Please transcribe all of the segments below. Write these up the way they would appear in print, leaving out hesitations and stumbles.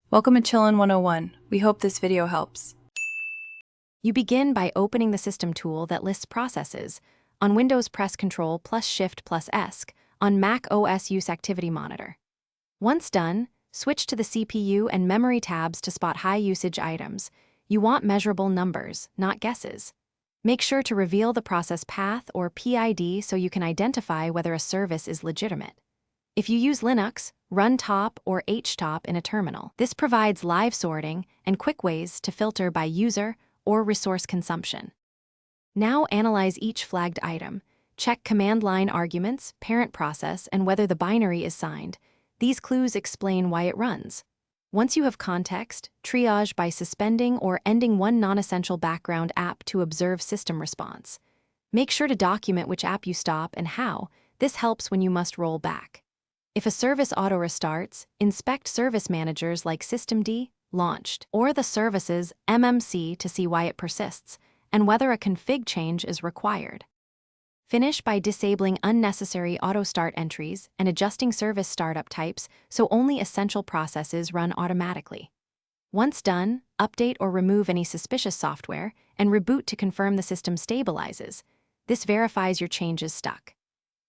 Welcome to Chillin' 101. We hope this video helps. You begin by opening the system tool that lists processes. On Windows, press Ctrl plus Shift plus S. On Mac OS, use Activity Monitor. Once done, switch to the CPU and memory tabs to spot high-usage items. You want measurable numbers, not guesses. Make sure to reveal the process path or PID so you can identify whether a service is legitimate. If you use Linux, run top or htop in a terminal. This provides live sorting and quick ways to filter by user or resource consumption. Now analyze each flagged item. Check command line arguments, parent process, and whether the binary is signed. These clues explain why it runs. Once you have context, triage by suspending or ending one non-essential background app to observe system response. Make sure to document which app you stop and how. This helps when you must roll back. If a service auto-restarts, inspect service managers like systemd, launched, or the service's MMC to see why it persists, and whether a config change is required. Finish by disabling unnecessary auto-start entries and adjusting service startup types so only essential processes run automatically. Once done, update or remove any suspicious software and reboot to confirm the system stabilizes. This verifies your changes stuck.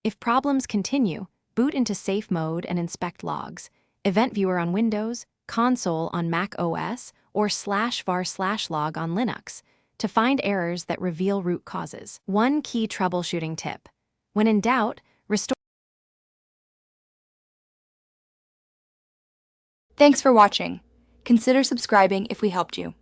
If problems continue, boot into safe mode and inspect logs. Event Viewer on Windows, Console on Mac OS, or /var/log on Linux to find errors that reveal root causes. One key troubleshooting tip. When in doubt, restore. Thanks for watching. Consider subscribing if we helped you.